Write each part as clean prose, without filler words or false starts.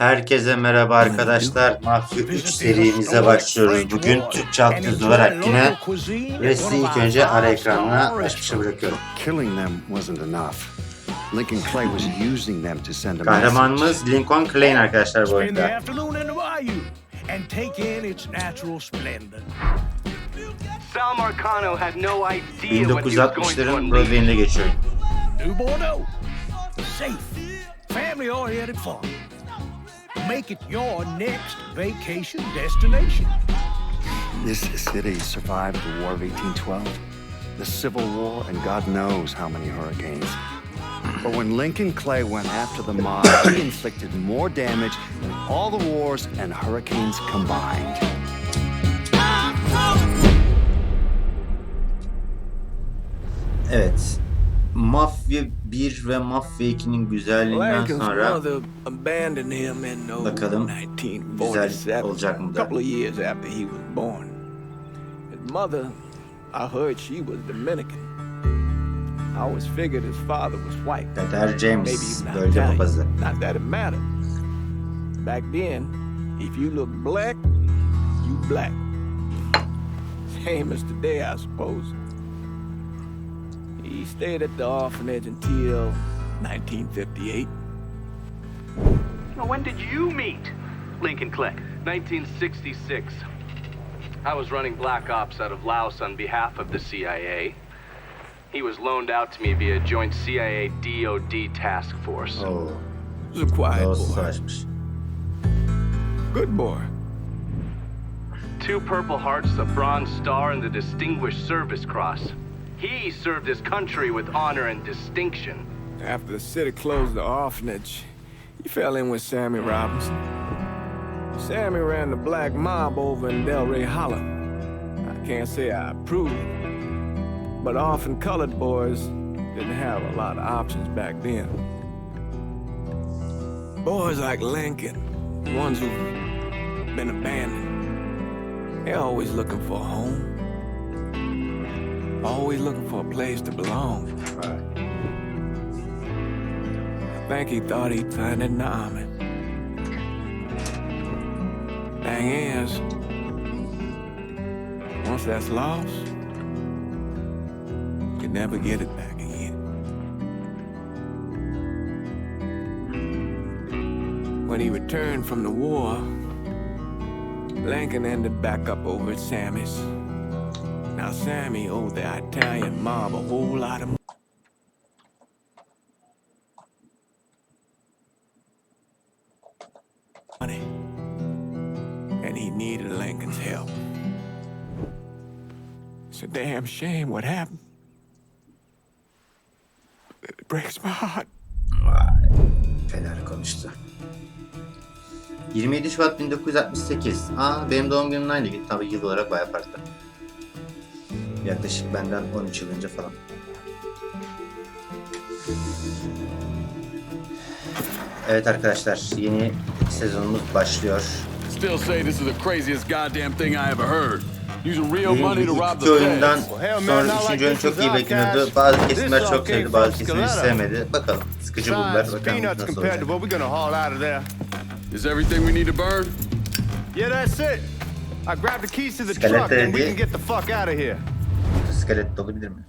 Herkese merhaba arkadaşlar. Mafi 3 serimize başlıyoruz. Bugün Türkçe altyazı olarak yine ve sizi ilk önce ara ekranına açmışa bırakıyorum. Kahramanımız Lincoln Clay arkadaşlar bu oyunda. 1960'ların Broadway'inde geçiyor. Make it your next vacation destination. This city survived the War of 1812, the Civil War, and God knows how many hurricanes. But when Lincoln Clay went after the mob, he inflicted more damage than all the wars and hurricanes combined. Evet. Mafya 1 ve Mafya 2'nin güzelliğinden sonra bakalım güzel olacak mı da. Peter James bölge papazı. Back then, if you look black, you black. Same as today, I suppose. He stayed at the orphanage until 1958. Well, when did you meet Lincoln Clay? 1966. I was running black ops out of Laos on behalf of the CIA. He was loaned out to me via joint CIA DOD task force. Oh. He was a quiet boy. Good boy. 2 Purple Hearts, a Bronze Star, and the Distinguished Service Cross. He served his country with honor and distinction. After the city closed the orphanage, he fell in with Sammy Robinson. Sammy ran the black mob over in Delray Hollow. I can't say I approve, but orphan colored boys didn't have a lot of options back then. Boys like Lincoln, ones who've been abandoned, they're always looking for a home. Always looking for a place to belong. Right. I think he thought he'd find it in the army. Thing is, once that's lost, you can never get it back again. When he returned from the war, Lincoln ended back up over at Sammy's. Now Sammy owed the Italian mob a whole lot of money, and he needed Lincoln's help. It's a damn shame what happened. It breaks my heart. Vay. Fener konuştu. 27 Şubat 1968. Benim doğum günümün aynı gün. Tabii yıl olarak bayağı farklı. Yaklaşık benden 13 yıl önce falan. Evet arkadaşlar, yeni sezonumuz başlıyor. Still say this is the craziest goddamn thing I ever heard. Using real money to rob İlk the oyundan feds. sonra 3. oyun çok iyi bekleniyordu. Bazı kesimler çok sevdi, bazı kesimler hiç sevmedi. Bakalım, sıkıcı buldular. Bakalım nasıl olacak. Is everything we need to burn? Yeah, that's it. I grabbed the keys to the truck and we can get the fuck out of here. İskelet olabilir mi?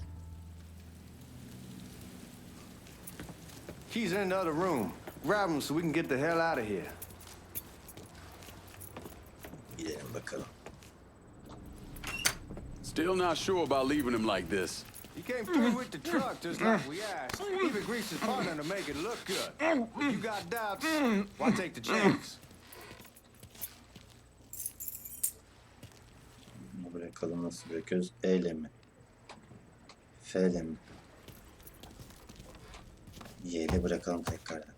Keys are in the other room. Grab them so we can get the hell out of here. Gidelim bakalım. Still not sure about leaving him like this. He came through with the truck just like we asked. Even greased his partner to make it look good. If you got doubts, why take the chance? Bırakalım, nasıl bırakıyoruz? E ile mi? F ile mi? Y ile bırakalım tekrardan.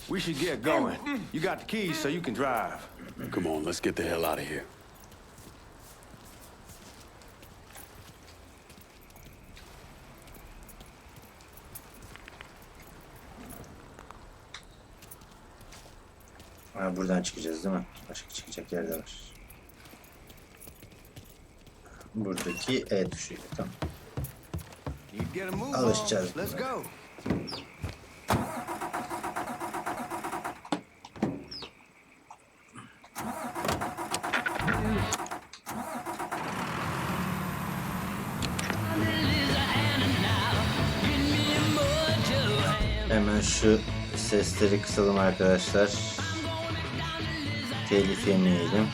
We should get going. You got the keys so you can drive. Come on, let's get the hell out of here. Buradan çıkacağız değil mi? Başka çıkacak yer de var. Buradaki E tuşuyla, tamam. Alışacağız. Hemen şu sesleri kısalım arkadaşlar. Telif yemeyelim.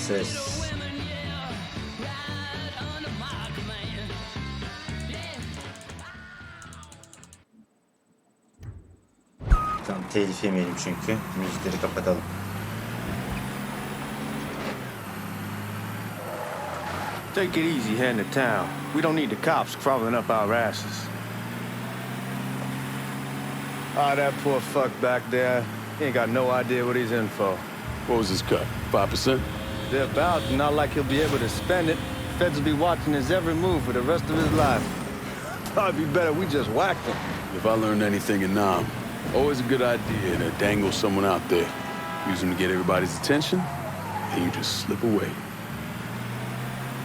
Ses. Tamam, telif yemeyelim çünkü. Müzikleri kapatalım. Take it easy heading to town. We don't need the cops crawling up our asses. Ah, that poor fuck back there. He ain't got no idea what he's in for. What was his cut? 5%? They're about, not like he'll be able to spend it. Feds will be watching his every move for the rest of his life. Probably be better we just whacked him. If I learned anything in Nam, always a good idea to dangle someone out there. Use them to get everybody's attention, and you just slip away.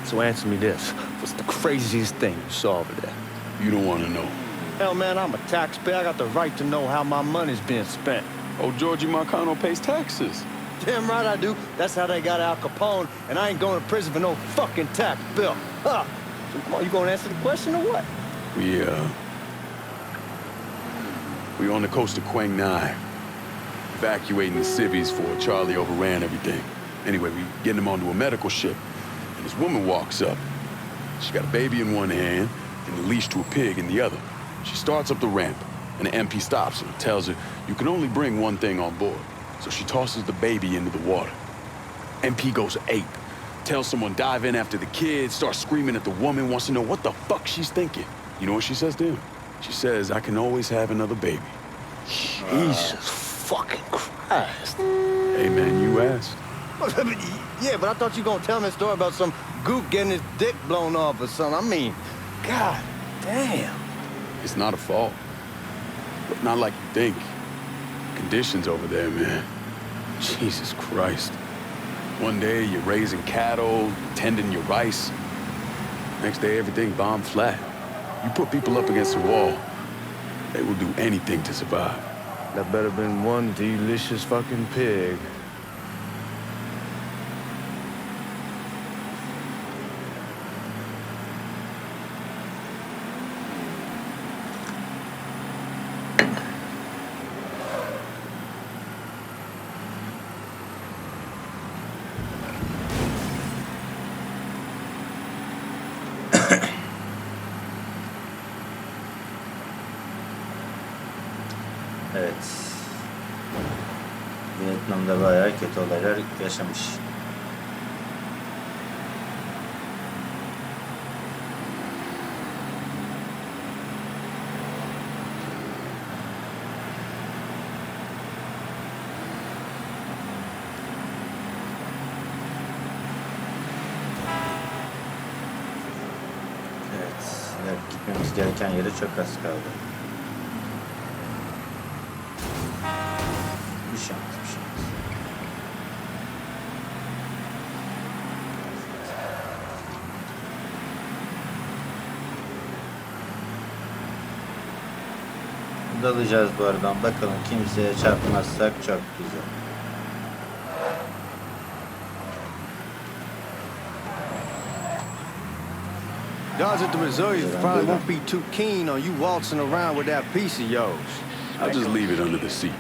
So answer me this. What's the craziest thing you saw over there? You don't want to know. Hell, man, I'm a taxpayer. I got the right to know how my money's being spent. Oh, Georgie Marcano pays taxes. Damn right I do. That's how they got Al Capone, and I ain't going to prison for no fucking tax bill. Huh. So come on, you gonna answer the question or what? We on the coast of Quang Nai, evacuating the civvies for Charlie overran everything. Anyway, we getting him onto a medical ship, and this woman walks up. She got a baby in one hand and the leash to a pig in the other. She starts up the ramp, and the MP stops her and tells her, you can only bring one thing on board. So she tosses the baby into the water. MP goes ape, tells someone dive in after the kid, starts screaming at the woman, wants to know what the fuck she's thinking. You know what she says to him? She says, I can always have another baby. Jesus fucking Christ. Hey man, you asked. Yeah, but I thought you were gonna tell me a story about some gook getting his dick blown off or something. I mean, god damn. It's not a fault. But not like you think. Conditions over there, man. Jesus Christ. One day you're raising cattle, tending your rice. Next day everything bombed flat. You put people up against the wall, they will do anything to survive. That better been one delicious fucking pig. Evet. Vietnam'da bayağı kötü olaylar yaşamış. Evet. Gitmemiz gereken yere çok az kaldı. Bir şans. Dalacağız bu aradan. Bakalım kimseye çarpmazsak çok güzel. Guys at the reserves probably won't be too keen on you waltzing around with that piece of yours. I'll just leave it under the seat.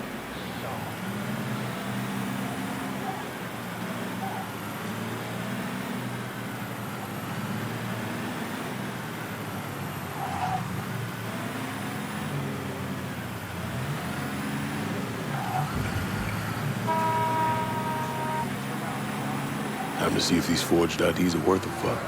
Time to see if these forged IDs are worth a fuck.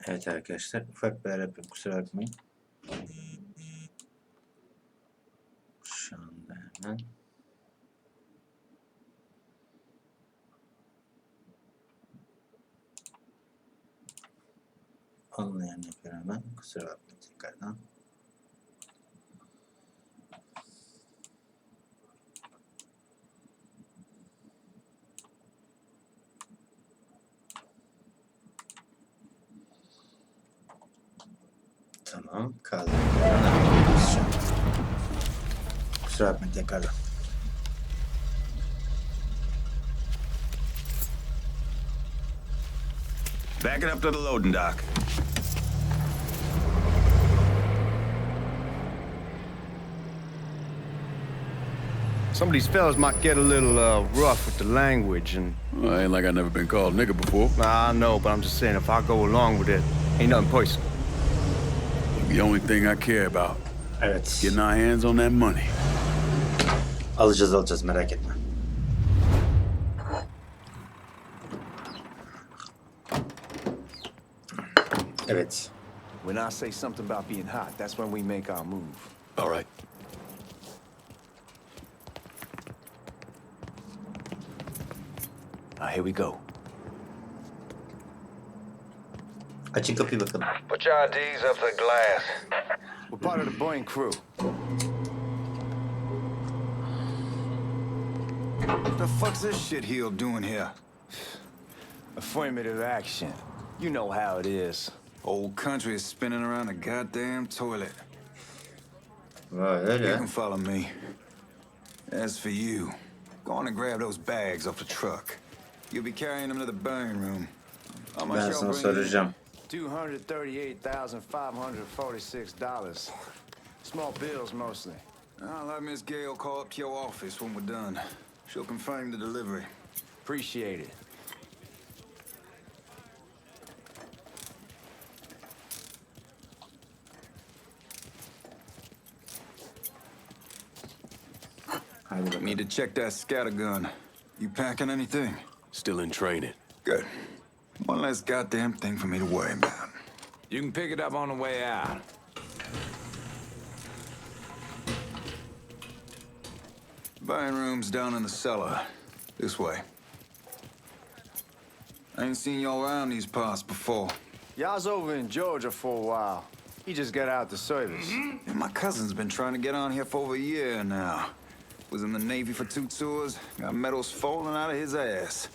Evet arkadaşlar, ufak bir ara yapayım, kusura bakmayın. Şu anda hemen. Anlayan yapıyorum hemen, kusura bakmayın tekrardan. Tamam, kaldı. Kusura bakmayın tekrardan. Back it up to the loading dock. Some of these fellas might get a little rough with the language, and Well, ain't like I never been called nigga before. I know, but I'm just saying if I go along with it, ain't nothing personal. The only thing I care about, Evet. getting our hands on that money. Alacağız merak etme. Evet. When I say something about being hot, that's when we make our move. All right. Now, here we go. Açın kapıyı bakalım. Put your IDs up to the glass. We're part of the Boeing crew. What the fuck's this shitheel doing here? Affirmative action. You know how it is. Old country is spinning around a goddamn toilet. Vay You öyle. can follow me. As for you, go on and grab those bags off the truck. You'll be carrying them to the burn room. How much Ben y'all sana bring in? soracağım. $238,546. Small bills mostly. I'll have Miss Gale call up to your office when we're done. She'll confirm the delivery. Appreciate it. Hadi bakalım. Need to check that scattergun. You packing anything? Still in training. Good. One less goddamn thing for me to worry about. You can pick it up on the way out. Burn room's down in the cellar. This way. I ain't seen y'all around these parts before. Y'all's over in Georgia for a while. He just got out the service. And my cousin's been trying to get on here for over a year now. Was in the Navy for 2 tours, got medals falling out of his ass.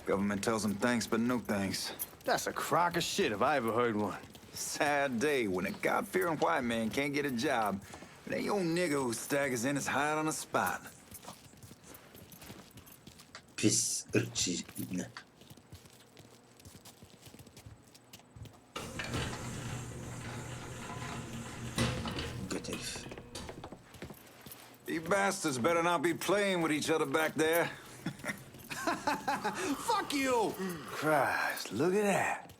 Government tells him thanks, but no thanks. That's a crock of shit if I ever heard one. Sad day when a God-fearing white man can't get a job. But ain't old nigga who staggers in his hide on the spot. Pis ırkçı ibne. Göt herif. You bastards better not be playing with each other back there. Fuck you! Christ, look at that.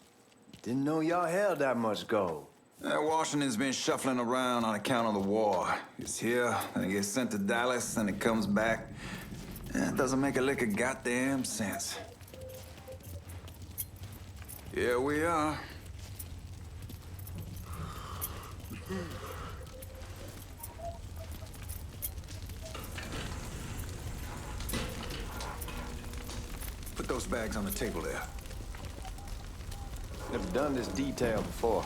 Didn't know y'all held that much gold. Washington's been shuffling around on account of the war. It's here, then it gets sent to Dallas, then it comes back. It doesn't make a lick of goddamn sense. Here we are. Put those bags on the table there. Never done this detail before.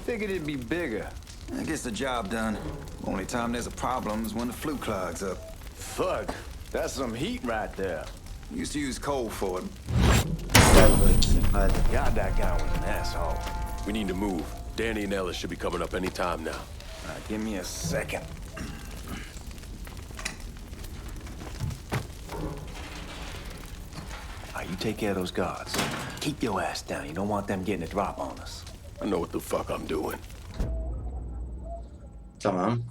Figured it'd be bigger. That gets the job done. Only time there's a problem is when the flue clogs up. Fuck, that's some heat right there. Used to use coal for it. Gel bakayım hadi. God, that guy was an asshole. We need to move. Danny and Ellis should be coming up any time now. Give me a second. You take care of those guards. Keep your ass down. You don't want them getting a drop on us. I know what the fuck I'm doing. Tamam.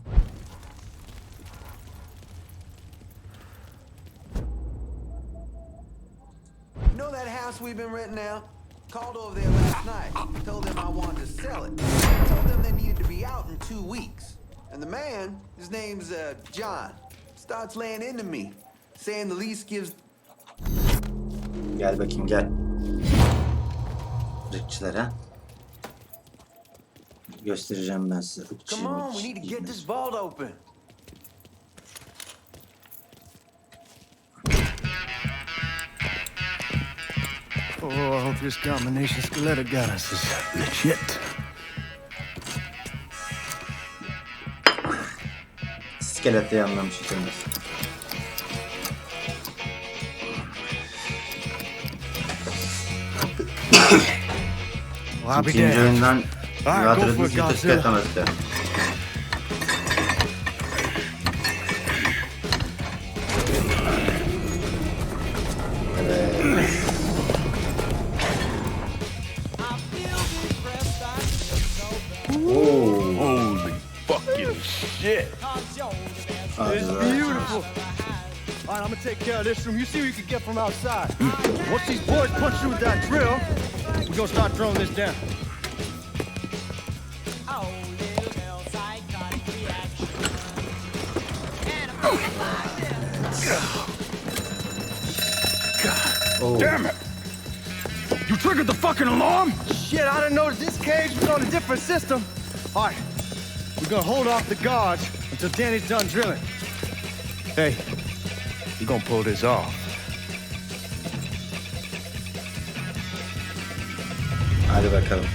You know that house we've been renting out? Called over there last night. Told them I wanted to sell it. Told them they needed to be out in 2 weeks. And the man, his name's John, starts laying into me, saying the lease gives... Gel bakayım gel. ırkçılara. Göstereceğim ben size ırkçı. Come on, we need to get this vault open. Oh, I hope this combination Skeletor got us is legit. İskeleti anlamışsınız. Well, I'll be İkinci damned. oyundan Alright, hatırladığınız go for gibi it, iskelet Godzilla. tanıttı. Holy fucking shit. It's beautiful. All right, I'm gonna take care of this room. You see what you can get from outside. Once these boys punch through with that drill, we're gonna start throwing this down. Oh. Damn it! You triggered the fucking alarm? Shit, I didn't notice this cage was on a different system. All right, we're gonna hold off the guards until Danny's done drilling. Hey, you're gonna pull this off. Hadi bakalım.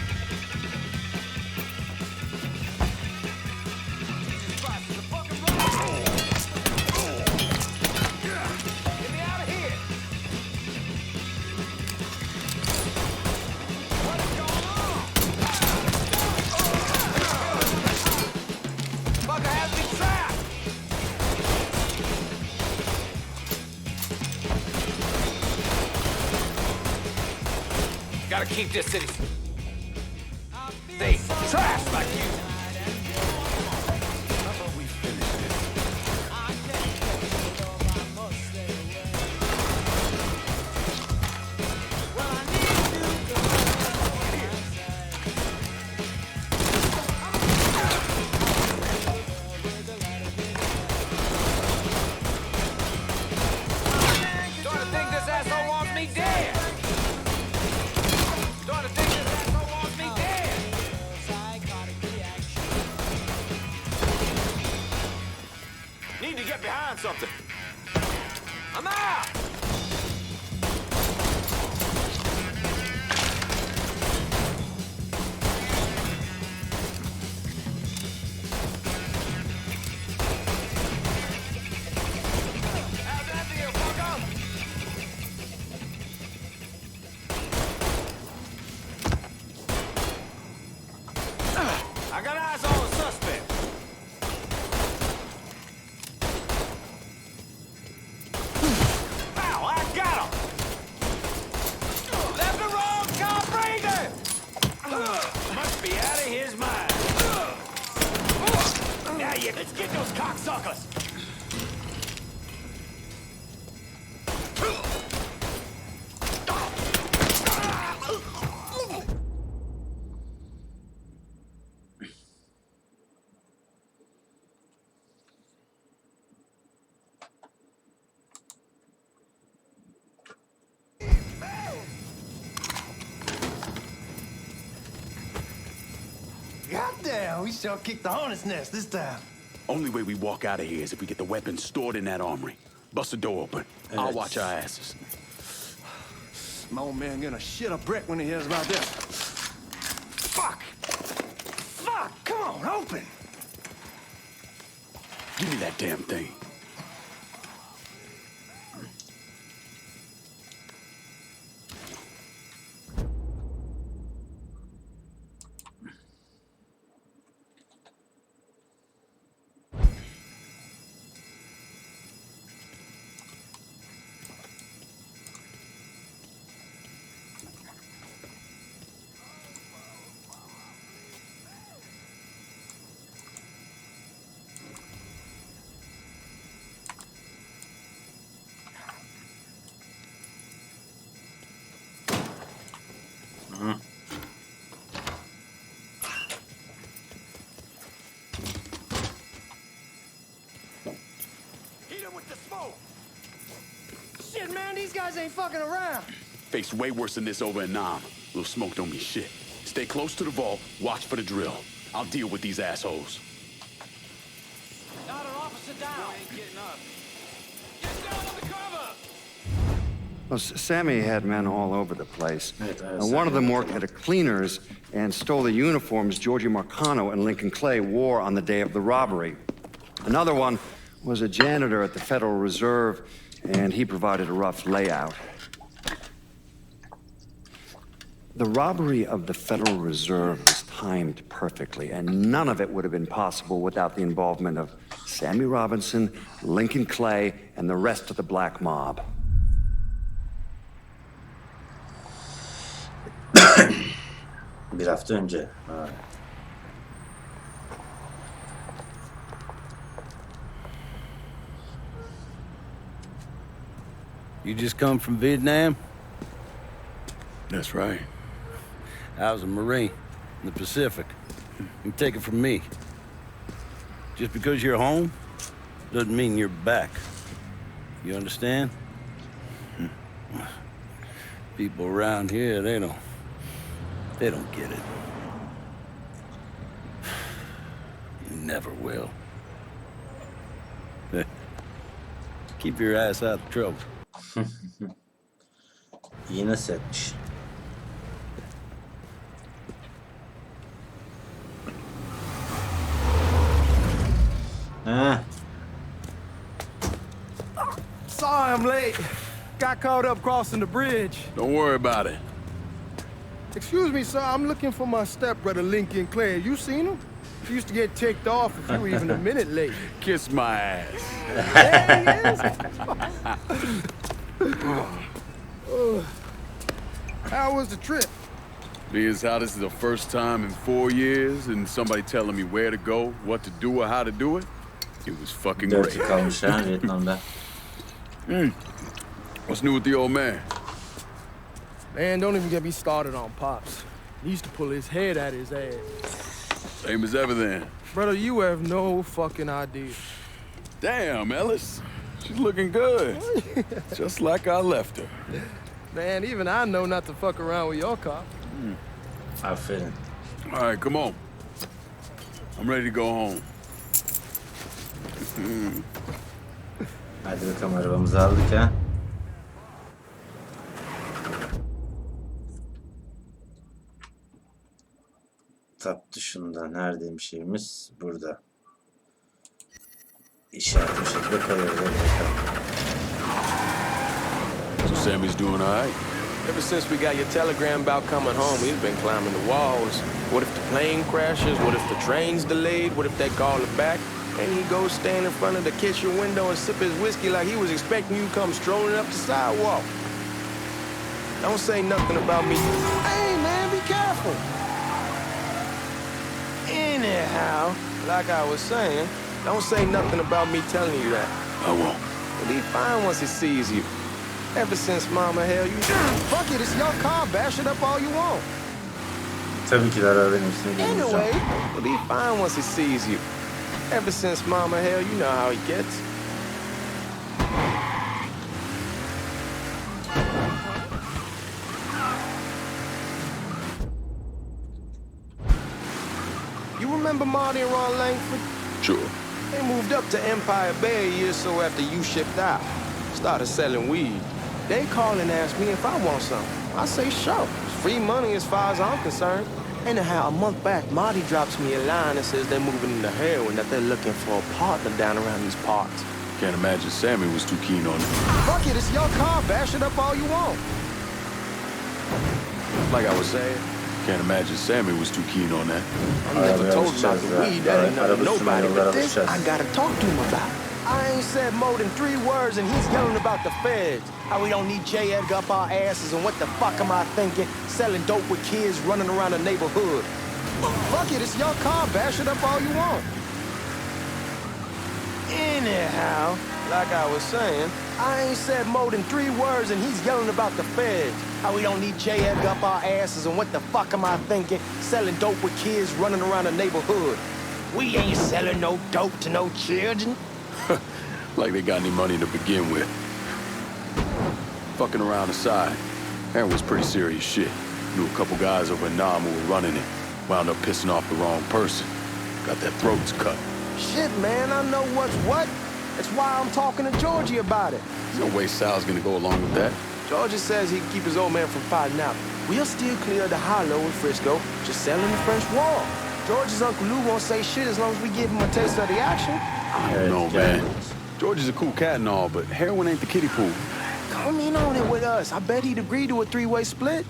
Gotta keep this city safe. Trash like you. Don't think this asshole wants me dead. Don't think this asshole wants me dead. Need to get behind something. I'm out. How's that feel, fucker? I got eyes on the suspect. Ow, I got him. Left the wrong car breathing. Must be out of his mind. Now you, let's get those cocksuckers. Goddamn, we sure kicked the hornet's nest this time. Only way we walk out of here is if we get the weapons stored in that armory. Bust the door open. I'll watch our asses. My old man gonna shit a brick when he hears about this. Fuck! Fuck! Come on, open! Give me that damn thing. Shit, man, these guys ain't fucking around. Faced way worse than this over in Nam. Little smoke don't mean shit. Stay close to the vault, watch for the drill. I'll deal with these assholes. Not an officer down. Ain't getting up. Get down on the cover! Well, Sammy had men all over the place. One of them worked at a cleaner's and stole the uniforms Georgie Marcano and Lincoln Clay wore on the day of the robbery. Another one was a janitor at the Federal Reserve, and he provided a rough layout. The robbery of the Federal Reserve was timed perfectly, and none of it would have been possible without the involvement of Sammy Robinson, Lincoln Clay, and the rest of the black mob. Bir hafta önce. Ha. You just come from Vietnam? That's right. I was a Marine in the Pacific. You take it from me. Just because you're home doesn't mean you're back. You understand? People around here, they don't get it. You never will. Keep your ass out of trouble. Yine setmiş. Sorry I'm late. Got caught up crossing the bridge. Don't worry about it. Excuse me, sir. I'm looking for my stepbrother, Lincoln Clay. You seen him? He used to get ticked off if you were even a minute late. Kiss my ass. There he is. How was the trip? Being how this is the first time in 4 years and somebody telling me where to go, what to do, or how to do it, it was fucking 4 great. yıl kalmış ha Vietnam'da. What's new with the old man? Man, don't even get me started on Pops. He used to pull his head out his ass. Same as ever then. Brother, you have no fucking idea. Damn, Ellis. She's looking good. Just like I left her. Man, even I know not to fuck around with your car. Aferin. All right, come on. I'm ready to go home. Hadi bakalım arabamızı aldık ha. Tap dışında neredeymiş şeyimiz? Burada. İşaretli şekilde kalıyor. So Sammy's doing all right? Ever since we got your telegram about coming home, he's been climbing the walls. What if the plane crashes? What if the train's delayed? What if they call it back? And he goes stand in front of the kitchen window and sip his whiskey like he was expecting you to come strolling up the sidewalk. Don't say nothing about me. Hey, man, be careful. Anyhow, like I was saying, don't say nothing about me telling you that. I won't. He'll be fine once he sees you. Ever since Mama held you down. Fuck it, it's your car. Bash it up all you want. Tabii ki de araba benim üstüne Anyway, he'll be fine once he sees you. Ever since Mama held, you know how he gets. You remember Marty and Ron Langford? Sure. They moved up to Empire Bay a year or so after you shipped out. Started selling weed. They call and ask me if I want some. I say sure. It's free money as far as I'm concerned. Anyhow, a month back, Marty drops me a line that says they're moving into heroin, that they're looking for a partner down around these parts. Can't imagine Sammy was too keen on it. Fuck it, it's your car. Bash it up all you want. Like I was saying, can't imagine Sammy was too keen on that. I never told him about the weed. That ain't nothing to nobody. But this, I gotta talk to him about. I ain't said more than 3 words and he's yelling about the feds. How we don't need J. Edgar up our asses and what the fuck am I thinking? Selling dope with kids running around the neighborhood. Fuck it, it's your car. Bash it up all you want. Anyhow, like I was saying, I ain't said more than 3 words and he's yelling about the feds. How we don't need J. Edgar up our asses and what the fuck am I thinking? Selling dope with kids running around the neighborhood. We ain't selling no dope to no children. Like they got any money to begin with. Fucking around aside, That was pretty serious shit. Knew a couple guys over in Nam who were running it. Wound up pissing off the wrong person. Got their throats cut. Shit, man, I know what's what. That's why I'm talking to Georgie about it. There's no way Sal's gonna go along with that. Georgie says he can keep his old man from fighting out. We'll still clear the hollow in Frisco, just selling the French wall. George's Uncle Lou won't say shit as long as we give him a taste of the action. I don't know, man. George is a cool cat and all, but heroin ain't the kiddie pool. Come in on it with us. I bet he'd agree to a three-way split.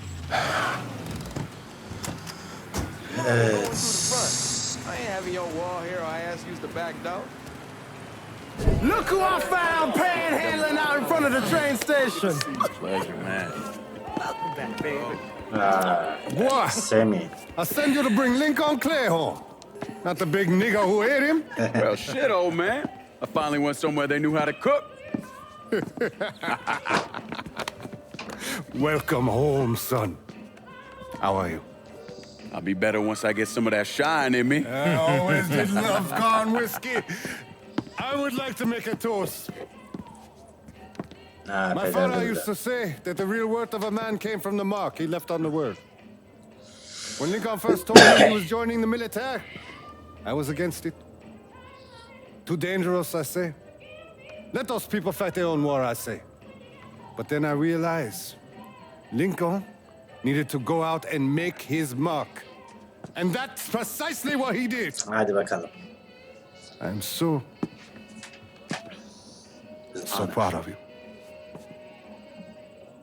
Evet. I ain't having your wall here. I ask you the back door. Look who I found panhandling out in front of the train station. Pleasure, man. Welcome back, baby. Boy, Sammy. I send you to bring Lincoln Clay home. Not the big nigga who ate him. Well, shit, old man. I finally went somewhere they knew how to cook. Welcome home, son. How are you? I'll be better once I get some of that shine in me. I always did love corn whiskey. I would like to make a toast. My father used to say that the real worth of a man came from the mark he left on the world. When Lincoln first told me he was joining the military, I was against it. Too dangerous, I say. Let those people fight their own war, I say. But then I realized Lincoln needed to go out and make his mark. And that's precisely what he did. Hadi bakalım. I'm so proud of you.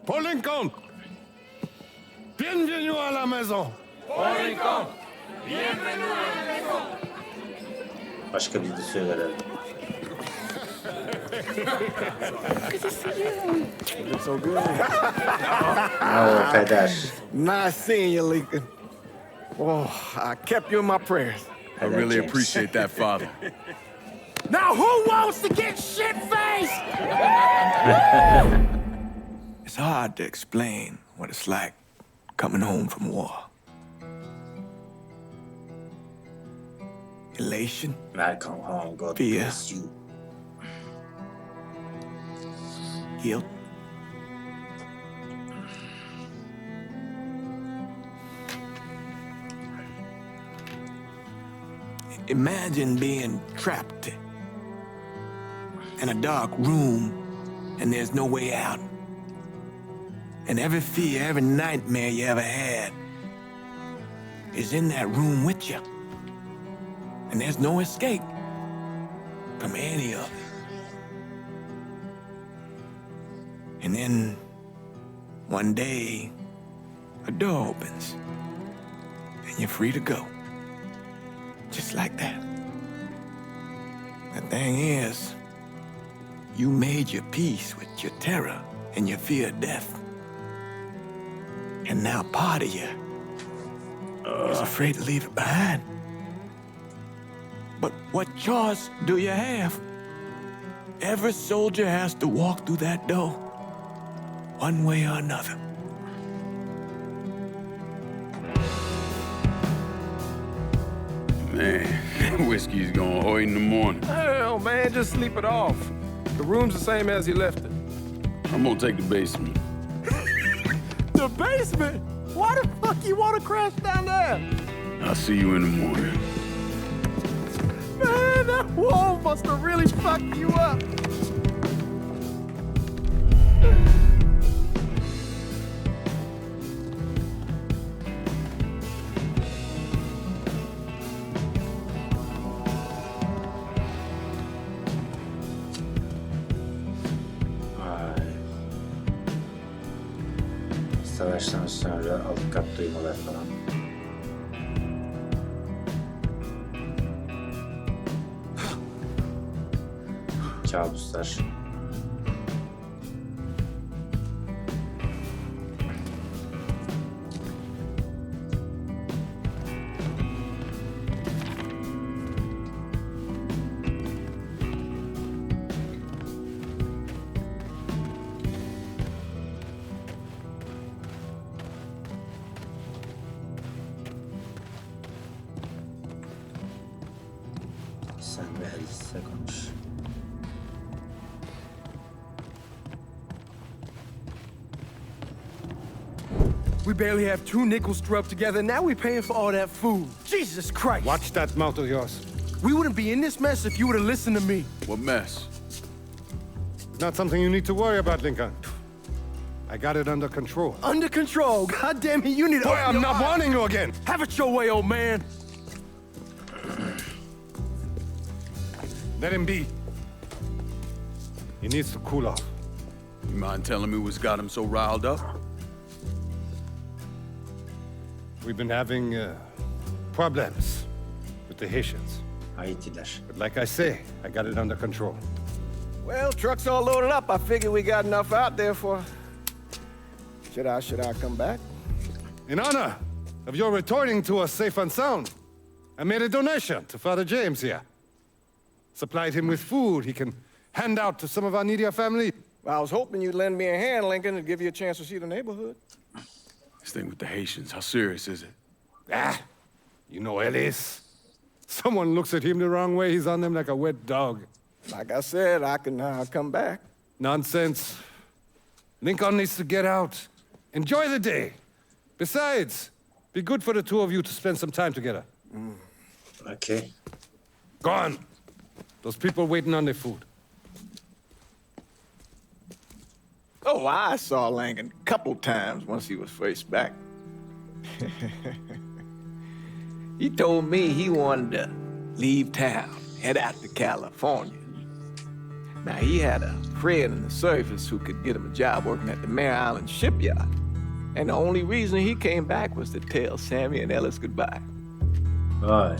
Paul Lincoln! Bienvenue à la maison! Paul Lincoln, bienvenue à la maison. Başka bir de söyler herhalde. Looks so good. Oh, Peder. Nice seeing you, Lincoln. Oh, I kept you in my prayers. I really appreciate that, Father. Now who wants to get shit-faced? It's hard to explain what it's like coming home from war. Elation, Welcome home, God Fear. bless you. guilt, imagine being trapped in a dark room and there's no way out. And every fear, every nightmare you ever had is in that room with you. And there's no escape from any of it. And then one day, a door opens and you're free to go. Just like that. The thing is, you made your peace with your terror and your fear of death. And now part of you is afraid to leave it behind. But what choice do you have? Every soldier has to walk through that door, one way or another. Man, whiskey's going hoy in the morning. Hell, man, just sleep it off. The room's the same as you left it. I'm gonna take the basement. The basement? Why the fuck you want to crash down there? I'll see you in the morning. Man, that wall must have really fucked you up. Savaştan sonra alt kat duymalar falan. Kabuslar. Sen ve Alice'le konuş. We barely have 2 nickels to rub together. Now we're paying for all that food. Jesus Christ. Watch that mouth of yours. We wouldn't be in this mess if you would have listened to me. What mess? Not something you need to worry about, Lincoln. I got it under control. Under control. God damn it, you need to... Boy, I'm not warning you again. Have it your way, old man. Let him be. He needs to cool off. You mind telling me what's got him so riled up? We've been having problems with the Haitians. Haitiler. But like I say, I got it under control. Well, truck's all loaded up. I figure we got enough out there for... Should I come back? In honor of your returning to us safe and sound, I made a donation to Father James here. Supplied him with food he can hand out to some of our needier family. Well, I was hoping you'd lend me a hand, Lincoln, and give you a chance to see the neighborhood. This thing with the Haitians, how serious is it? Ah, you know Ellis. Someone looks at him the wrong way, he's on them like a wet dog. Like I said, I can come back. Nonsense. Lincoln needs to get out. Enjoy the day. Besides, be good for the two of you to spend some time together. Okay. Go on. Those people waiting on their food. Oh, I saw Langan a couple times once he was first back. He told me he wanted to leave town, head out to California. Now, he had a friend in the service who could get him a job working at the Mare Island shipyard. And the only reason he came back was to tell Sammy and Ellis goodbye. Vay.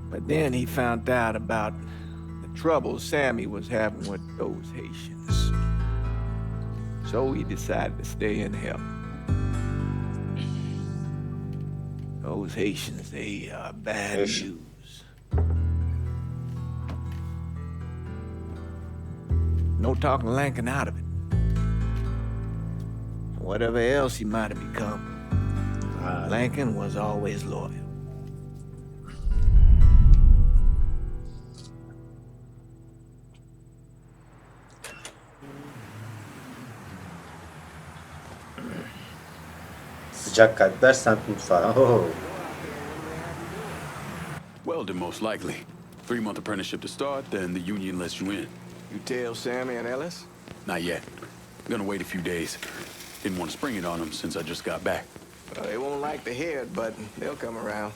But then he found out about the trouble Sammy was having with those Haitians. So he decided to stay and help. Those Haitians, they are bad news. No talking Lankin out of it. Whatever else he might have become, Lankin was always loyal. Sıcak kalpler semt mutfağı. Oh. Welding, most likely. 3-month apprenticeship to start, then the union lets you in. You tell Sammy and Ellis? Not yet. I'm gonna wait a few days. Didn't want to spring it on them since I just got back. Well, they won't like to hear it, but they'll come around.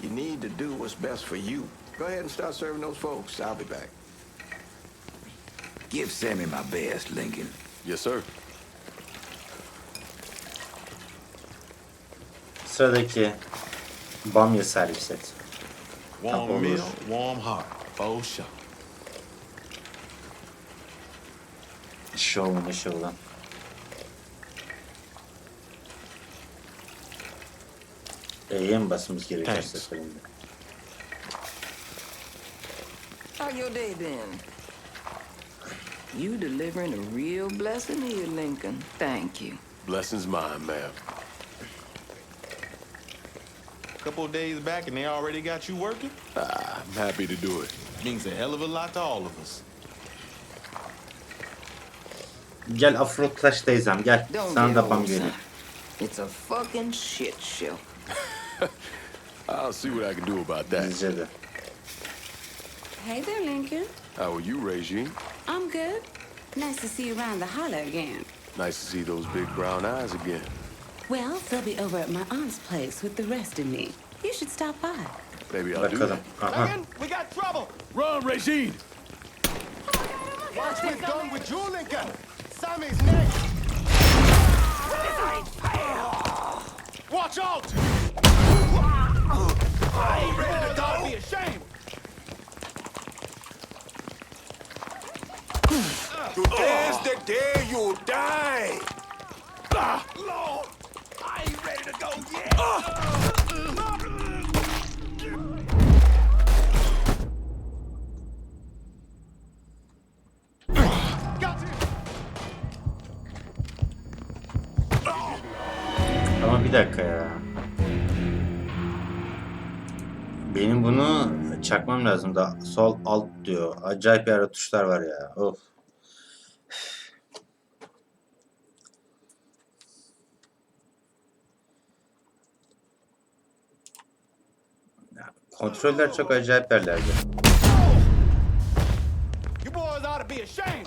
You need to do what's best for you. Go ahead and start serving those folks. I'll be back. Give Sammy my best, Lincoln. Yes, sir. Sıradaki bamya servis et. Warm meal, warm heart. For sure. Şovunu şovlan. E'ye mi basmamız gerekiyor Thanks. seferinde? How your day been? You delivering a real blessing here, Lincoln. Thank you. Blessings mine, ma'am. Couple of days back and they already got you working? I'm happy to do it. Means a hell of a lot to all of us. Gel Afroklaş teyzem gel. Don't Sana get da old, bam son. gelin. It's a fucking shit show. I'll see what I can do about that. Bizce de. Hey there, Lincoln. How are you, Regine? I'm good. Nice to see you around the holler again. Nice to see those big brown eyes again. Well, they'll be over at my aunt's place with the rest of me. You should stop by. Maybe I'll do Bakalım. that. Aha. We got trouble! Run, Regine! Watch me done with you, Lincoln. Sammy's next. Watch out! I ain't ready to go. Be ashamed. Today's the day you die. Lord, I ain't ready to go yet. Ama bir dakika ya. Benim bunu çakmam lazım da sol alt diyor. Acayip yerde tuşlar var ya. Of. Kontroller çok acayip yerlerde. You boys ought to be ashamed.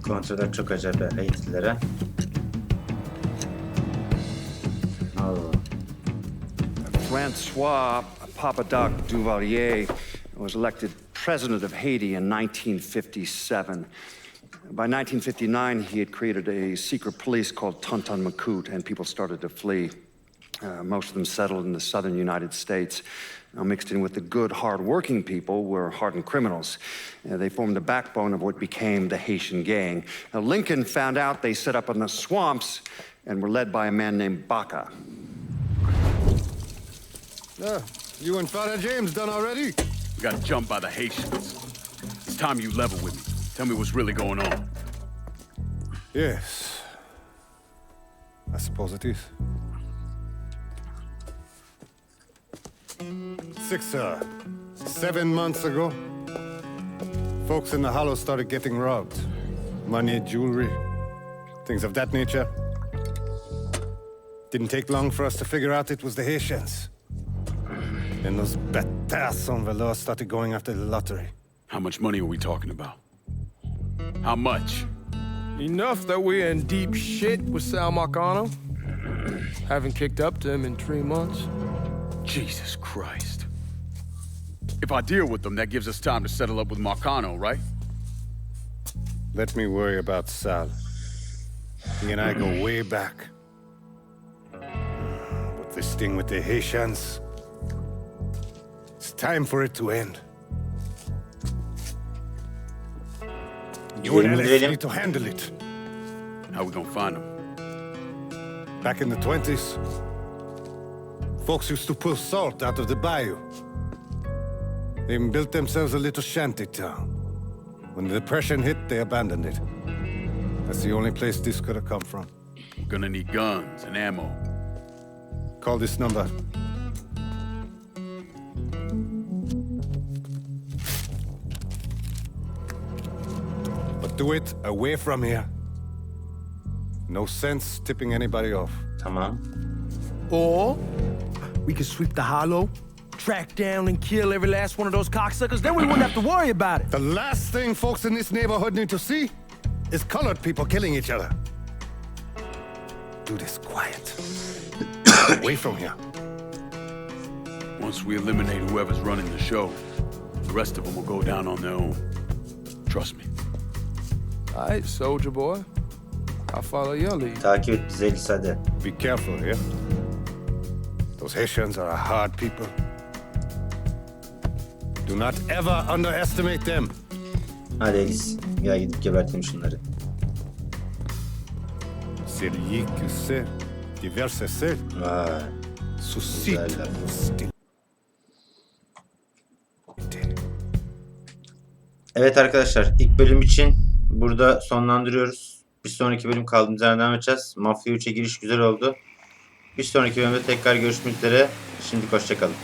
Kontroller çok acayip Haiti'lere. Francois Papadoc Duvalier was elected president of Haiti in 1957. By 1959, he had created a secret police called Tonton Macoute, and people started to flee. Most of them settled in the southern United States. Now, mixed in with the good, hard-working people were hardened criminals. They formed the backbone of what became the Haitian gang. Now, Lincoln found out they set up in the swamps and were led by a man named Baca. You and Father James done already? We got jumped by the Haitians. It's time you level with me. Tell me what's really going on. Yes. I suppose it is. 7 months ago, folks in the Hollow started getting robbed. Money, jewelry, things of that nature. Didn't take long for us to figure out it was the Haitians. Then those bâtards en velours started going after the lottery. How much money are we talking about? How much? Enough that we're in deep shit with Sal Marcano. Haven't kicked up to him in 3 months. Jesus Christ. If I deal with them, that gives us time to settle up with Marcano, right? Let me worry about Sal. He and I go way back. But this thing with the Haitians, it's time for it to end. You and Alex need to handle it. How we gonna find them? Back in the 20s, folks used to pull salt out of the bayou. They even built themselves a little shanty town. When the Depression hit, they abandoned it. That's the only place this could have come from. We're gonna need guns and ammo. Call this number. But do it away from here. No sense tipping anybody off. Tamam. Or we could sweep the Hollow, track down and kill every last one of those cocksuckers, then we wouldn't have to worry about it. The last thing folks in this neighborhood need to see is colored people killing each other. Do this quiet. Away from here. Once we eliminate whoever's running the show, the rest of them will go down on their own. Trust me. All right, soldier boy. I'll follow your lead. Takip et bizi Elis, hadi. Be careful here. Those Haitians are a hard people. Do not ever underestimate them. Hadi Elis. Gel gidip gebertelim şunları. Celui qui sait, qui verse sel, Vay. suscite Güzel laf. hostilité. Evet arkadaşlar, ilk bölüm için burada sonlandırıyoruz. Bir sonraki bölüm kaldığımız yerden devam edeceğiz. Mafya 3'e giriş güzel oldu. Bir sonraki bölümde tekrar görüşmek üzere. Şimdilik hoşça kalın.